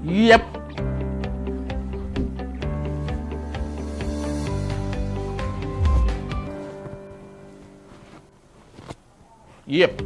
Yep. Yep.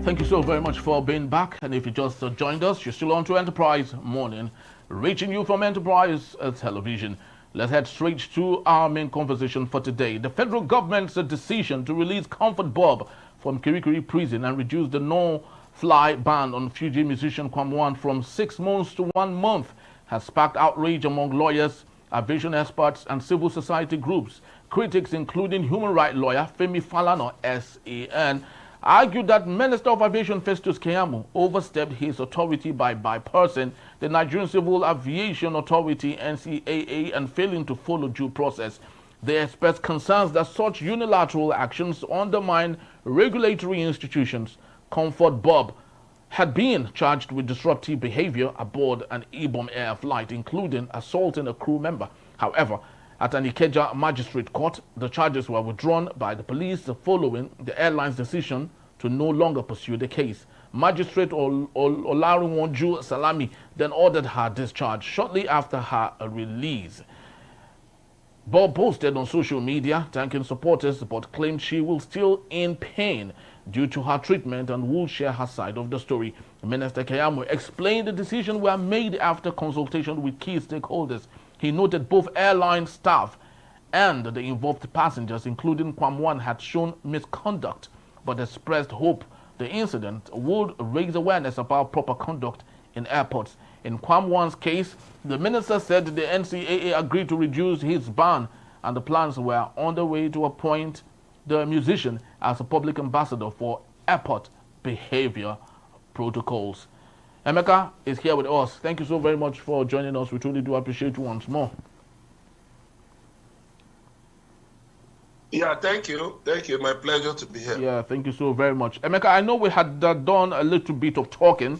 Thank you so very much for being back. And if you just joined us, you're still on to Enterprise Morning, reaching you from Enterprise Television. Let's head straight to our main conversation for today. The federal government's decision to release Comfort Bob from Kirikiri Prison and reduce the no-fly ban on Fuji musician Kwam from 6 months to 1 month has sparked outrage among lawyers, aviation experts, and civil society groups. Critics, including human rights lawyer Femi Falana, SAN, argued that Minister of Aviation Festus Keyamo overstepped his authority by bypassing the Nigerian Civil Aviation Authority (NCAA) and failing to follow due process. They expressed concerns that such unilateral actions undermine regulatory institutions. Comfort Bob had been charged with disruptive behavior aboard an Ibom Air flight, including assaulting a crew member. However, at an Ikeja magistrate court, the charges were withdrawn by the police following the airline's decision to no longer pursue the case. Magistrate Olarunwonju Salami then ordered her discharge shortly after her release. Bob posted on social media thanking supporters but claimed she will still in pain due to her treatment and will share her side of the story. Minister Keyamo explained the decision were made after consultation with key stakeholders. He noted both airline staff and the involved passengers, including Kwam, had shown misconduct, but expressed hope the incident would raise awareness about proper conduct in airports. In Kwam case, the minister said the NCAA agreed to reduce his ban, and the plans were on the way to appoint the musician as a public ambassador for airport behavior protocols. Emeka is here with us. Thank you so very much for joining us. We truly do appreciate you once more. Yeah, thank you. Thank you. My pleasure to be here. Yeah, thank you so very much. Emeka, I know we had done a little bit of talking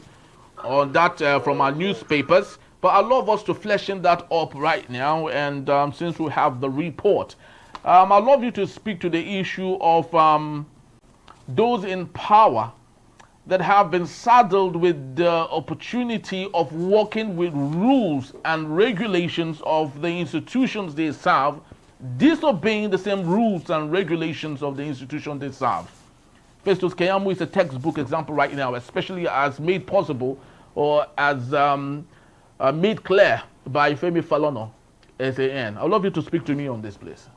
on that from our newspapers, but I'd love us to flesh that up right now. And since we have the report, I'd love you to speak to the issue of those in power that have been saddled with the opportunity of working with rules and regulations of the institutions they serve, disobeying the same rules and regulations of the institution they serve. Festus Keyamo is a textbook example right now, especially as made possible or as made clear by Femi Falana, SAN. I'd love you to speak to me on this, please.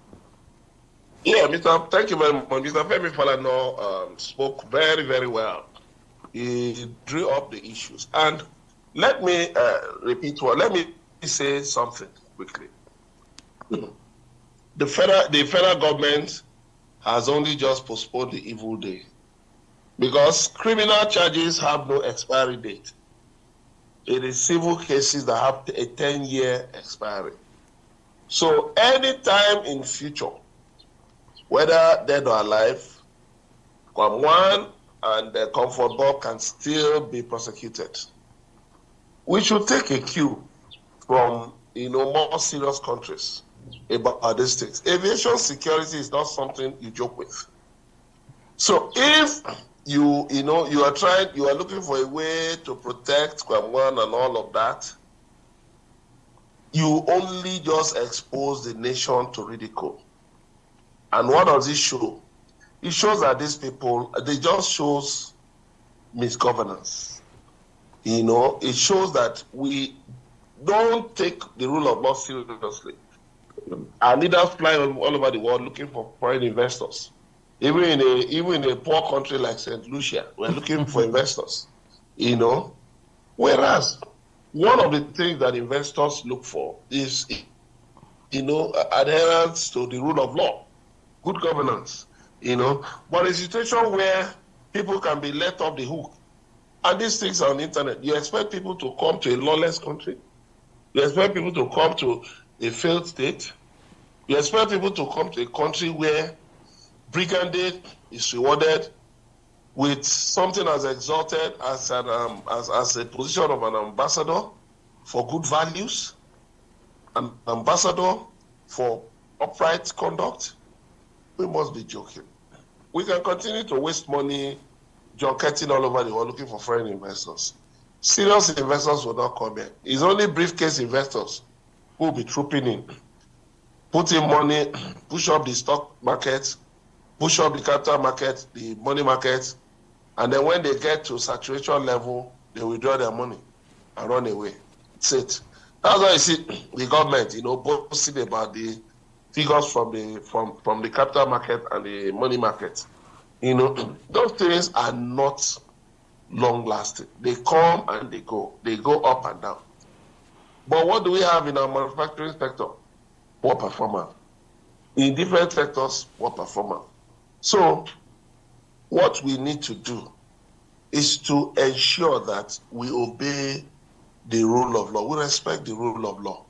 Yeah, thank you very much. Mr. Femi Falana spoke very, very well. He drew up the issues. And let me let me say something quickly. The federal government has only just postponed the evil day because criminal charges have no expiry date. It is civil cases that have a 10-year expiry. So anytime in future, whether dead or alive, Kwam and the Comfort Bob can still be prosecuted. We should take a cue from more serious countries about these things. Aviation security is not something you joke with. So if you are looking for a way to protect Kwam and all of that, you only just expose the nation to ridicule. And what does it show? It shows that these people, they just shows misgovernance. It shows that we don't take the rule of law seriously. Our leaders fly all over the world looking for foreign investors. Even in a poor country like St. Lucia, we're looking for investors. Whereas one of the things that investors look for is, adherence to the rule of law, good governance. But a situation where people can be let off the hook, and these things are on the internet. You expect people to come to a lawless country? You expect people to come to a failed state? You expect people to come to a country where brigandage is rewarded with something as exalted as a position of an ambassador for good values, an ambassador for upright conduct? We must be joking. We can continue to waste money junketing all over the world looking for foreign investors. serious investors will not come here. It's only briefcase investors who will be trooping in, put in money, push up the stock market, push up the capital market, the money market, and then when they get to saturation level, they withdraw their money and run away. That's it. That's why you see the government, boasting about the figures from the capital market and the money market. Those things are not long lasting. They come and they go up and down. But what do we have in our manufacturing sector? Poor performance. In different sectors, poor performance. So what we need to do is to ensure that we obey the rule of law. We respect the rule of law.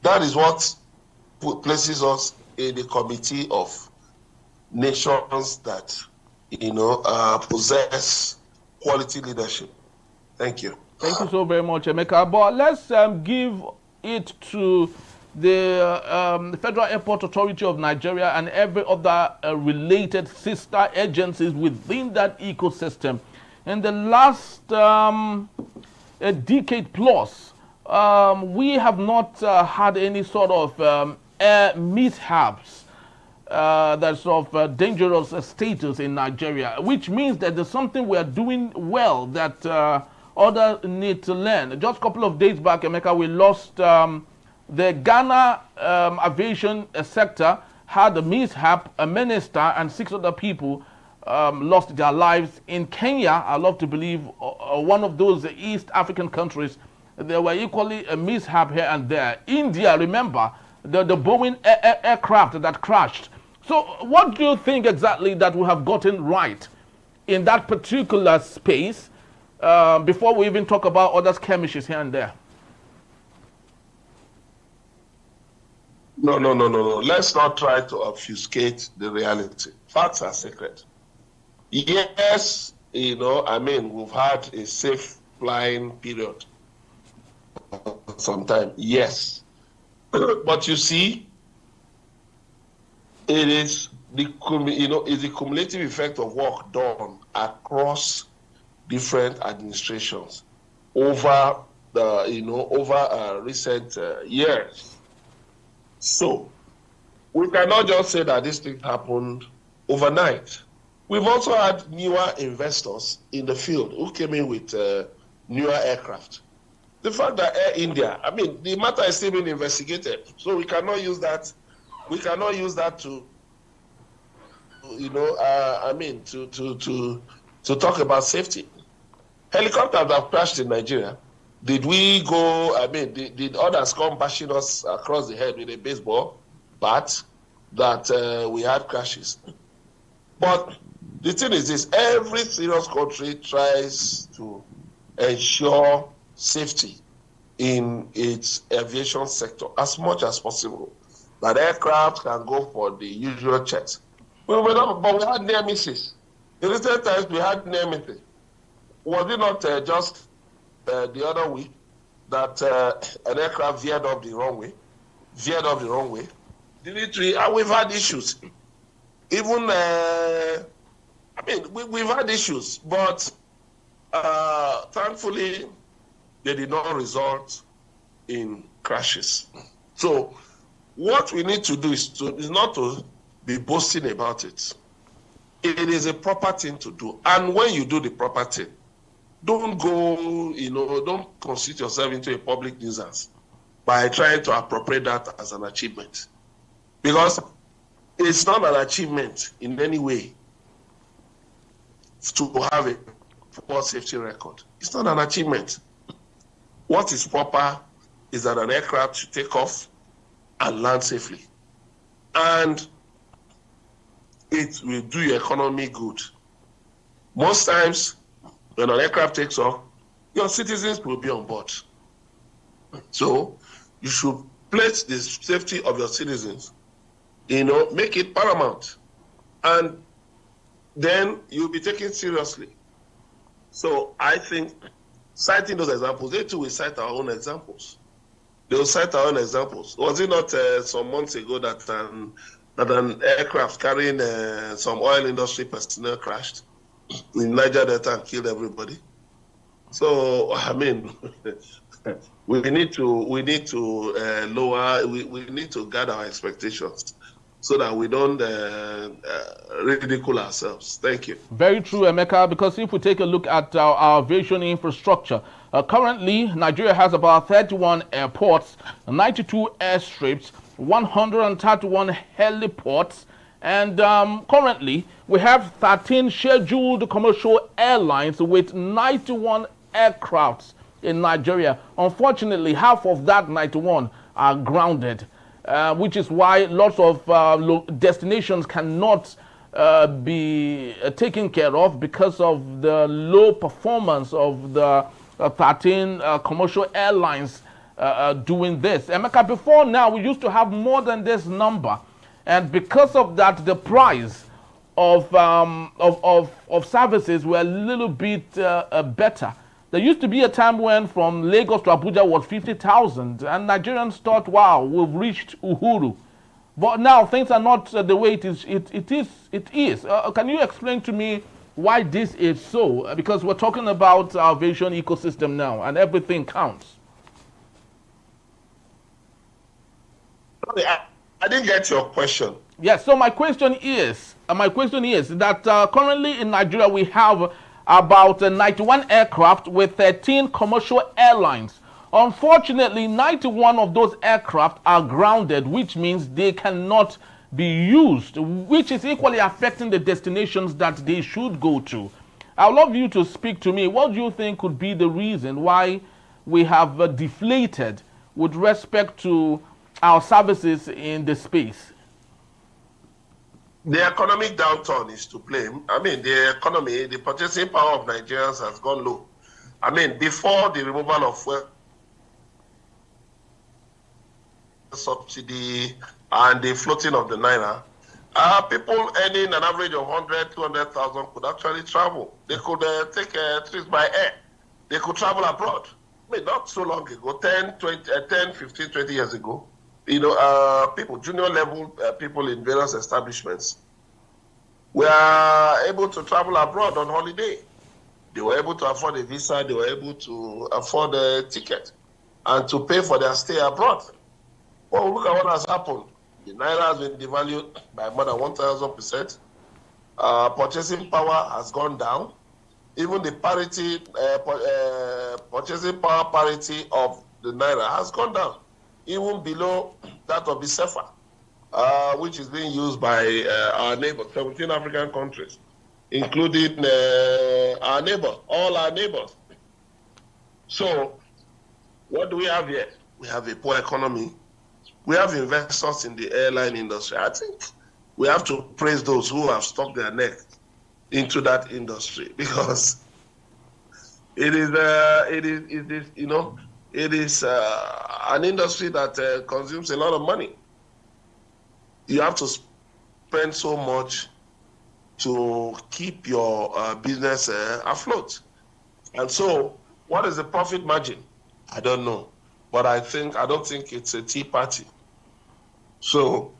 That is what places us in the committee of nations that possess quality leadership. Thank you. Thank you so very much, Emeka. But let's give it to the Federal Airport Authority of Nigeria and every other related sister agencies within that ecosystem. In the last a decade plus, we have not had any sort of air mishaps that's of dangerous status in Nigeria, which means that there's something we are doing well that others need to learn. Just a couple of days back, Emeka, we lost the Ghana aviation sector had a mishap. A minister and 6 other people lost their lives. In Kenya, I love to believe, one of those East African countries, there were equally a mishap here and there. India, remember, the Boeing aircraft that crashed. So what do you think exactly that we have gotten right in that particular space before we even talk about other skirmishes here and there? No. Let's not try to obfuscate the reality. Facts are sacred. Yes, we've had a safe flying period sometime. Yes. But you see, it is the cumulative effect of work done across different administrations over recent years. So we cannot just say that this thing happened overnight. We've also had newer investors in the field who came in with newer aircraft. The fact that Air India, the matter is still being investigated, so we cannot use that. We cannot use that to talk about safety. Helicopters have crashed in Nigeria. Did we go? Did others come bashing us across the head with a baseball bat that we had crashes? But the thing is this: every serious country tries to ensure safety in its aviation sector as much as possible. That aircraft can go for the usual checks. But we had near misses. In recent times, we had near misses. Was it not just the other week that an aircraft veered off the wrong way? We've had issues. Even, we've had issues, but thankfully, they did not result in crashes. So what we need to do is not to be boasting about it. It is a proper thing to do. And when you do the proper thing, don't go, don't constitute yourself into a public nuisance by trying to appropriate that as an achievement. Because it's not an achievement in any way to have a poor safety record. It's not an achievement. What is proper is that an aircraft should take off and land safely. And it will do your economy good. Most times, when an aircraft takes off, your citizens will be on board. So you should place the safety of your citizens, make it paramount. And then you'll be taken seriously. So I think citing those examples, they too will cite our own examples. They will cite our own examples. Was it not some months ago that an aircraft carrying some oil industry personnel crashed in Niger Delta and killed everybody? So I mean, we need to lower. We need to guard our expectations so that we don't ridicule ourselves. Thank you. Very true, Emeka, because if we take a look at our aviation infrastructure, currently Nigeria has about 31 airports, 92 airstrips, 131 heliports, and currently we have 13 scheduled commercial airlines with 91 aircrafts in Nigeria. Unfortunately, half of that 91 are grounded, which is why lots of destinations cannot be taken care of because of the low performance of the 13 commercial airlines doing this. Emeka, before now, we used to have more than this number. And because of that, the price of services were a little bit better. There used to be a time when from Lagos to Abuja was 50,000, and Nigerians thought, wow, we've reached Uhuru. But now things are not the way it is. It is. Can you explain to me why this is so? Because we're talking about our aviation ecosystem now, and everything counts. I didn't get your question. Yes. So my question is that currently in Nigeria we have about 91 aircraft with 13 commercial airlines. Unfortunately, 91 of those aircraft are grounded, which means they cannot be used, which is equally affecting the destinations that they should go to. I'd love you to speak to me. What do you think could be the reason why we have deflated with respect to our services in the space? The economic downturn is to blame. I mean, the economy, the purchasing power of Nigerians has gone low. I mean, before the removal of fuel subsidy and the floating of the naira, people earning an average of 100, 200,000 could actually travel. They could take trips by air. They could travel abroad. I mean, not so long ago, 10, 15, 20 years ago, you know, people, junior level people in various establishments were able to travel abroad on holiday. They were able to afford a visa, they were able to afford a ticket and to pay for their stay abroad. Well, look at what has happened. The naira has been devalued by more than 1,000%. Purchasing power has gone down. Even the parity, purchasing power parity of the naira has gone down, even below that of the CFA, which is being used by our neighbors, 17 African countries, including our neighbor, all our neighbors. So, what do we have here? We have a poor economy. We have investors in the airline industry. I think we have to praise those who have stuck their neck into that industry, because it is an industry that consumes a lot of money. You have to spend so much to keep your business afloat. And so, what is the profit margin? I don't know, but I don't think it's a tea party. So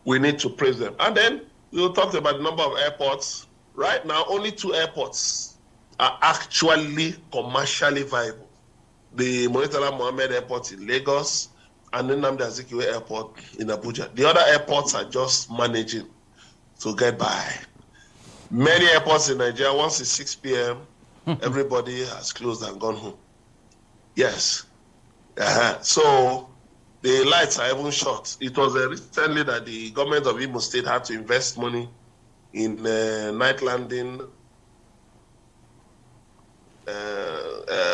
we need to praise them. And then we'll talk about the number of airports. Right now, only 2 airports are actually commercially viable. The Murtala Mohammed Airport in Lagos and the Nnamdi Azikiwe Airport in Abuja. The other airports are just managing to get by. Many airports in Nigeria, once it's 6 p.m., everybody has closed and gone home. Yes. So the lights are even short. It was recently that the government of Imo State had to invest money in night landing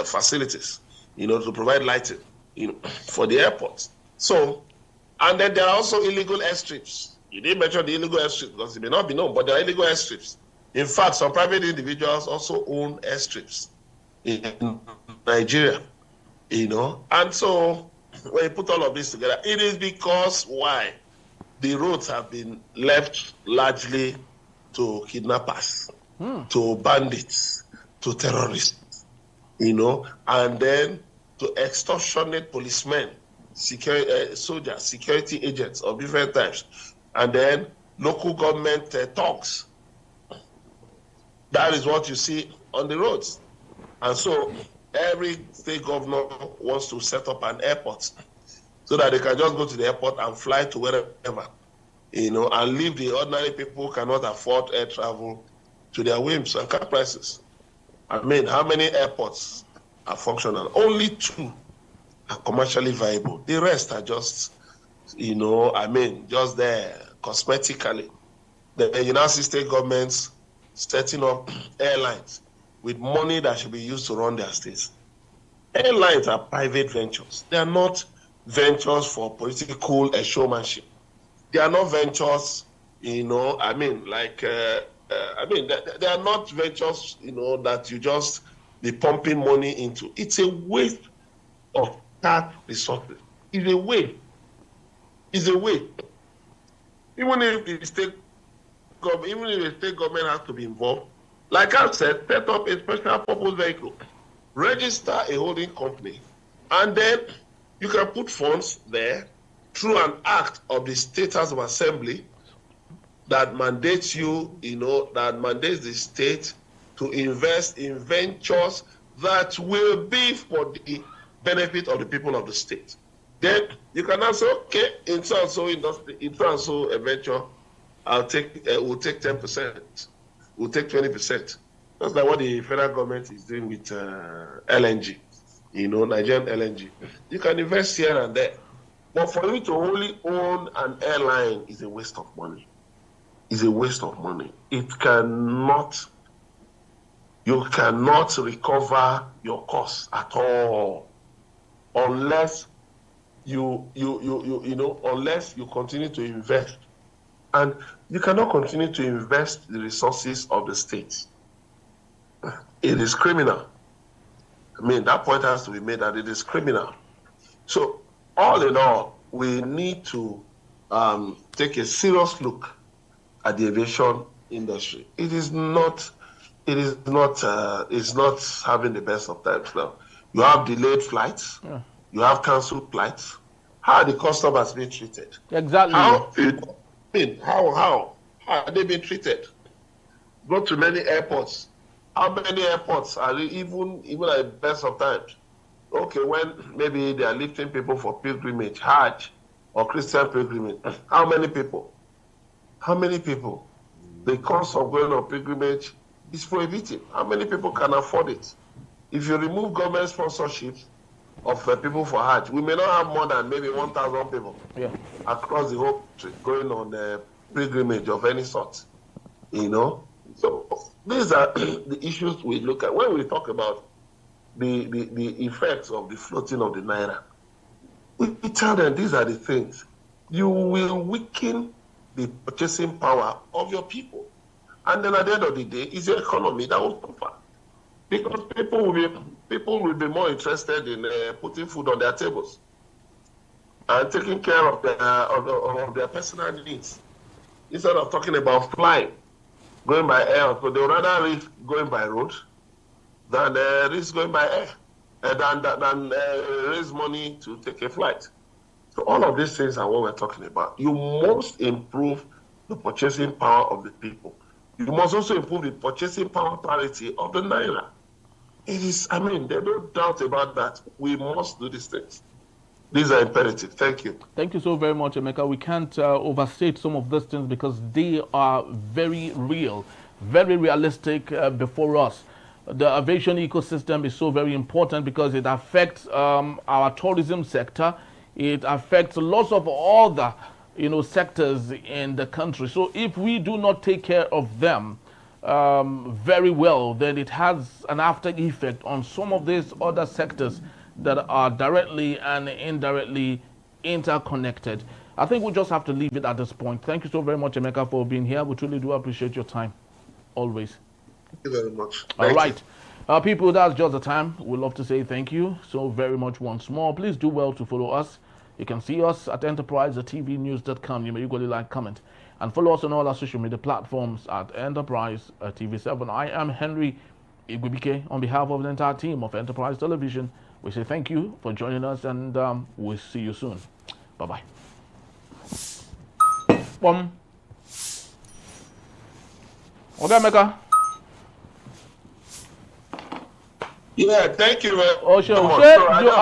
facilities, to provide lighting, for the airports. So, and then there are also illegal airstrips. You didn't mention the illegal airstrips because it may not be known, but there are illegal airstrips. In fact, some private individuals also own airstrips in Nigeria, and so when you put all of this together, it is because why? The roads have been left largely to kidnappers, to bandits, to terrorists, and then to extortionate policemen, soldiers, security agents of different types, and then local government thugs. That is what you see on the roads. And so every state governor wants to set up an airport so that they can just go to the airport and fly to wherever, and leave the ordinary people who cannot afford air travel to their whims and caprices. I mean, how many airports are functional? Only 2 are commercially viable. The rest are just, just there cosmetically. The United States state governments setting up airlines with money that should be used to run their states. Airlines are private ventures. They are not ventures for political showmanship. They are not ventures, they are not ventures, that you just be pumping money into. It's a waste of tax resources. It's a waste. Even if the state government has to be involved, like I said, set up a special purpose vehicle, register a holding company, and then you can put funds there through an act of the State House of Assembly that mandates that mandates the state to invest in ventures that will be for the benefit of the people of the state. Then you can also, okay, in so and so industry, in so and so a venture, we'll take 10%, we'll take 20%. That's like what the federal government is doing with LNG, Nigerian LNG. You can invest here and there. But for you to only own an airline is a waste of money. You cannot recover your costs at all unless unless you continue to invest. And you cannot continue to invest the resources of the state. It is criminal. I mean, that point has to be made that it is criminal. So, all in all, we need to take a serious look at the aviation industry. It's not having the best of times now. You have delayed flights. Yeah. You have cancelled flights. How are the customers being treated? Exactly. How are they being treated? Go to many airports. How many airports are even at the best of times? Okay, when maybe they are lifting people for pilgrimage, Hajj, or Christian pilgrimage. How many people? The cost of going on pilgrimage is prohibitive. How many people can afford it? If you remove government sponsorships of people for Hajj, we may not have more than maybe 1,000 people across the whole country going on a pilgrimage of any sort. So these are the issues we look at when we talk about the effects of the floating of the naira. We tell them these are the things. You will weaken the purchasing power of your people. And then at the end of the day, it's the economy that will suffer. Because people will be more interested in putting food on their tables and taking care of their personal needs instead of talking about flying, going by air. So they would rather risk going by road than risk going by air, than raise money to take a flight. So all of these things are what we're talking about. You must improve the purchasing power of the people. You must also improve the purchasing power parity of the naira. There's no doubt about that. We must do these things. These are imperative. Thank you. Thank you so very much, Emeka. We can't overstate some of these things because they are very real, very realistic before us. The aviation ecosystem is so very important because it affects our tourism sector. It affects lots of other, sectors in the country. So if we do not take care of them very well, then it has an after effect on some of these other sectors that are directly and indirectly interconnected. I think we'll just have to leave it at this point. Thank you so very much, Emeka, for being here. We truly do appreciate your time, always. Thank you very much. All right. People, that's just the time. We'd love to say thank you so very much once more. Please do well to follow us. You can see us at enterprisetvnews.com. You may equally like, comment, and follow us on all our social media platforms at Enterprise TV7. I am Henry Igwebike. On behalf of the entire team of Enterprise Television, we say thank you for joining us, and we'll see you soon. Bye-bye. Kwam. Okay, Emeka. Yeah, thank you very Oh, sure. much. So I just